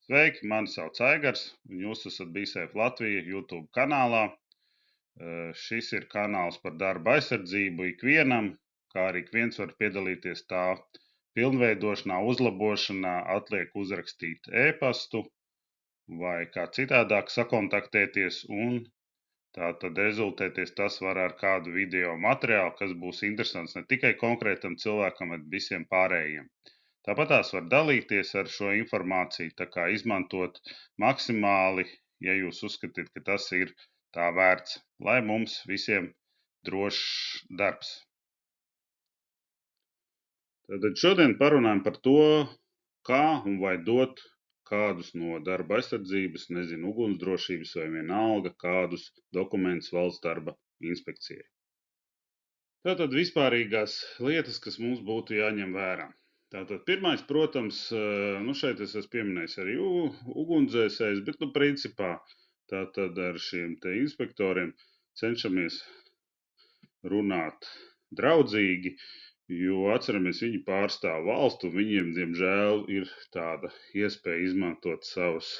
Sveiki, mani sauc Aigars, un jūs esat BeSafe Latvija YouTube kanālā. Šis ir kanāls par darba aizsardzību ikvienam, kā arī ik viens var piedalīties tā pilnveidošanā, uzlabošanā, atliek uzrakstīt e-pastu vai kā citādāk sakontaktēties, un tā tad rezultēties tas var ar kādu video materiālu, kas būs interesants ne tikai konkrētam cilvēkam, bet visiem pārējiem. Tāpat tās var dalīties ar šo informāciju, tā kā izmantot maksimāli, ja jūs uzskatāt, ka tas ir tā vērts, lai mums visiem drošs darbs. Tātad šodien parunājam par to, kā un vai dot kādus no darba aizsardzības, ugunsdrošības vai vienalga kādus dokumentus valsts darba inspekcijai. Tātad vispārīgās lietas, kas mums būtu jāņem vērā. Tātad pirmais, protams, šeit es esmu pieminējis arī ugunsdzēsējs, bet, principā, tātad ar šiem te inspektoriem cenšamies runāt draudzīgi, jo atceramies, viņi pārstāv valstu, viņiem, diemžēl, ir tāda iespēja izmantot savus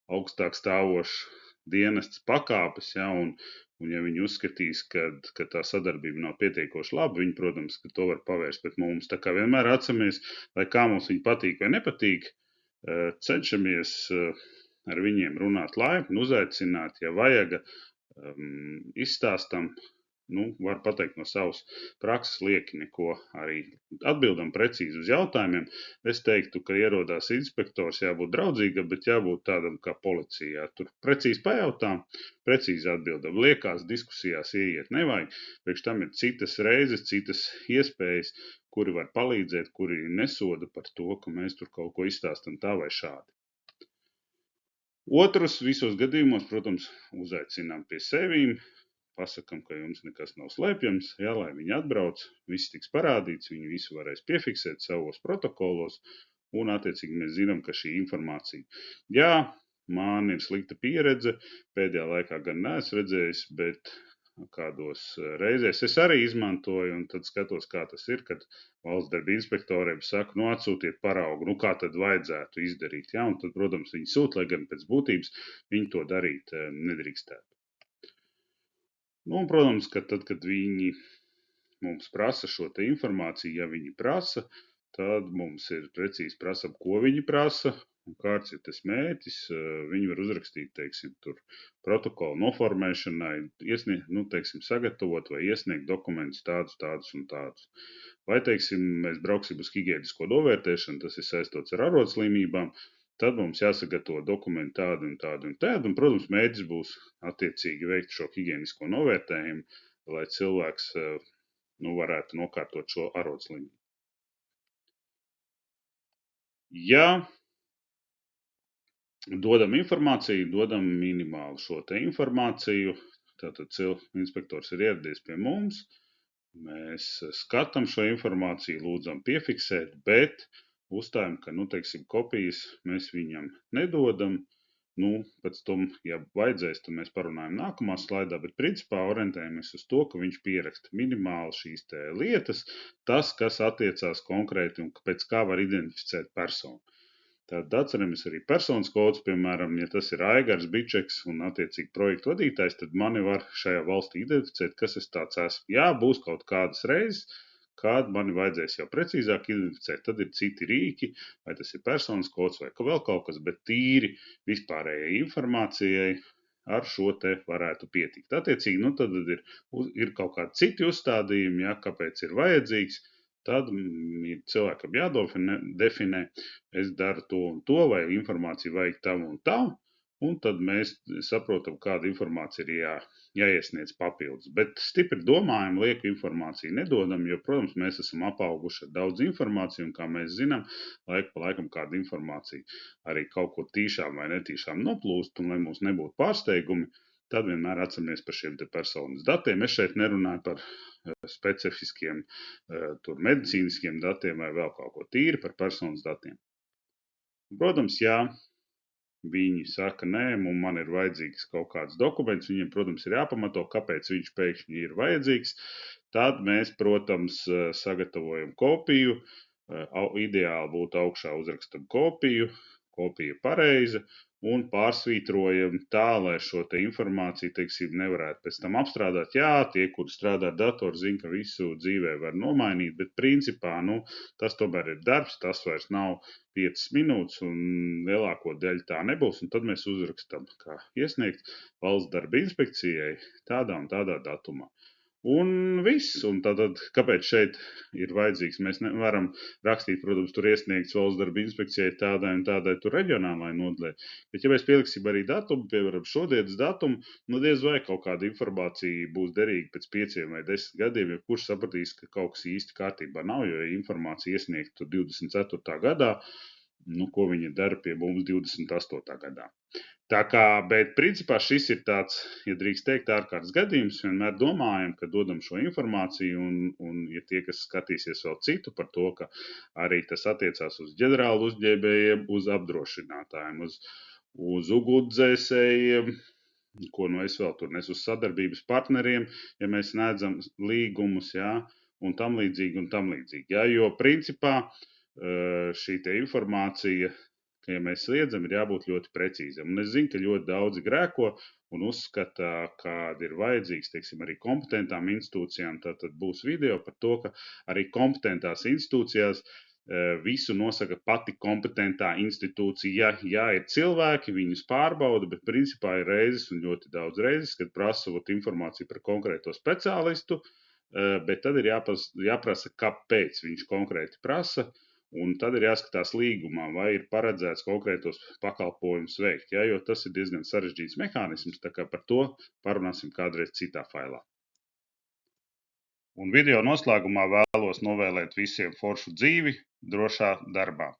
augstāk stāvošus dienestas pakāpes, ja, un ja viņi uzskatīs, ka tā sadarbība nav pietiekoši laba, viņi, protams, ka to var pavērst pret mums. Tā kā vienmēr atceramies, lai kā mums viņi patīk vai nepatīk, cenšamies ar viņiem runāt laipni, uzaicināt, ja vajag, izstāstam, var pateikt no savas prakses lieki neko, arī atbildam precīzi uz jautājumiem. Es teiktu, ka ierodās inspektors jābūt draudzīgam, bet jābūt tādam kā policijā. Tur precīzi pajautām, precīzi atbildam. Liekās diskusijās ieiet nevajag, priekš tam ir citas reizes, citas iespējas, kuri var palīdzēt, kuri nesoda par to, ka mēs tur kaut ko izstāstam tā vai šādi. Otrus visos gadījumos, protams, uzaicinām pie sevīm, pasakam, ka jums nekas nav slēpjams, jā, lai viņi atbrauc, viss tiks parādīts, viņi visu varēs piefiksēt savos protokolos, un attiecīgi mēs zinām, ka šī informācija. Jā, man ir slikta pieredze, pēdējā laikā gan neesmu redzējis, bet kādos reizēs es arī izmantoju, un tad skatos, kā tas ir, kad valsts darba inspektoriem saka, atsūtiet paraugu, kā tad vajadzētu izdarīt, jā, un tad, protams, viņi sūta, lai gan pēc būtības viņi to darīt nedrīkstētu. Un, protams, ka tad, kad viņi mums prasa šo te informāciju, ja viņi prasa, tad mums ir precīzi prasam, ko viņi prasa un kāds ir tas mērķis. Viņi var uzrakstīt, teiksim, tur protokolu noformēšanai, sagatavot vai iesniegt dokumentus tādus un tādus. Vai, teiksim, mēs brauksim uz higiēnisko novērtēšanu, tas ir saistots ar arodslimībām, tad mums jāsagatavo dokumenti tādi un tādi un tādi, un, protams, mērķis būs attiecīgi veikt šo higiēnisko novērtējumu, lai cilvēks varētu nokārtot šo arodslimību. Ja dodam informāciju, dodam minimālu šo te informāciju, tātad inspektors ir ieradies pie mums, mēs skatām šo informāciju, lūdzam piefiksēt, bet uzstājam, ka, kopijas mēs viņam nedodam. Pēc tam, ja vajadzēs, tad mēs parunājam nākamā slaidā, bet principā orientējamies uz to, ka viņš pieraksta minimāli šīs te lietas, tas, kas attiecās konkrēti un pēc kā var identificēt personu. Tad atceramies arī personas kods, piemēram, ja tas ir Aigars Bičeks un attiecīgi projektu vadītājs, tad mani var šajā valstī identificēt, kas es tāds esmu. Jā, būs kaut kādas reizes, kad mani vajadzēs jau precīzāk identificēt, tad ir citi rīki, vai tas ir personas kods vai vēl kaut kas, bet tīri vispārējai informācijai ar šo te varētu pietikt. Attiecīgi, tad ir kaut kādi citi uzstādījumi, ja, kāpēc ir vajadzīgs, tad ir cilvēkam jādefinē, es daru to un to, vai informāciju vajag tam un tam, un tad mēs saprotam, kāda informācija ir jāiesniedz papildus. Bet stipri domājam, lieku informāciju nedodam, jo, protams, mēs esam apauguši ar daudz informāciju, un kā mēs zinām, laiku pa laikam kāda informācija arī kaut kur tīšām vai netīšām noplūst, un lai mums nebūtu pārsteigumi, tad vienmēr atceramies par šiem te personas datiem. Es šeit nerunāju par specifiskiem medicīniskiem datiem vai vēl kaut ko, tīri par personas datiem. Protams, jā, viņi saka, nē, man ir vajadzīgs kaut kāds dokuments, viņiem, protams, ir jāpamato, kāpēc viņš pēkšņi ir vajadzīgs. Tad mēs, protams, sagatavojam kopiju, ideāli būtu augšā uzrakstam kopiju, kopija pareiza un pārsvītrojam tā, lai šo te informāciju, teiksim, nevarētu pēc tam apstrādāt. Jā, tie, kuri strādā ar datoru, zina, ka visu dzīvē var nomainīt, bet principā, tas tomēr ir darbs, tas vairs nav 5 minūtes un lielāko daļu tā nebūs. Un tad mēs uzrakstam, kā iesniegt valsts darba inspekcijai tādā un tādā datumā. Un viss, un tātad, kāpēc šeit ir vajadzīgs? Mēs nevaram rakstīt, protams, tur iesniegts valsts darba inspekcijai tādai un tādai tur reģionālai nodaļai. Bet, ja mēs pieliksim arī datumu, piemēram, šodienas datumu, diez vai kaut kāda informācija būs derīga pēc 5 vai 10 gadiem, jo kurš sapratīs, ka kaut kas īsti kārtībā nav, jo ja informācija iesniegta 24. gadā, ko viņi dara pie mums 28. gadā. Tā kā, bet principā šis ir tāds, ja drīkst teikt, ārkārtas gadījums. Vienmēr domājam, ka dodam šo informāciju, un ja tie, kas skatīsies vēl citu par to, ka arī tas attiecās uz ģenerālu uzņēmējiem, uz apdrošinātājiem, uz ugunsdzēsējiem, ko es vēl tur nesu, uz sadarbības partneriem, ja mēs needzam līgumus, jā, un tam līdzīgi, jā, jo principā šī te informācija, ka, ja mēs sliedzam, ir jābūt ļoti precīzam. Un es zinu, ka ļoti daudzi grēko un uzskata, ka ir vajadzīgs, teiksim, arī kompetentām institūcijām. Tad būs video par to, ka arī kompetentās institūcijās visu nosaka pati kompetentā institūcija. Jā, ir cilvēki, viņus pārbauda, bet principā ir reizes un ļoti daudz reizes, kad prasa informāciju par konkrēto speciālistu, bet tad ir jāprasa, kāpēc viņš konkrēti prasa. Un tad ir jāskatās līgumā, vai ir paredzēts konkrētos pakalpojumus veikt, ja, jo tas ir diezgan sarežģīts mehānisms, tā kā par to parunāsim kādreiz citā failā. Un video noslēgumā vēlos novēlēt visiem foršu dzīvi drošā darbā.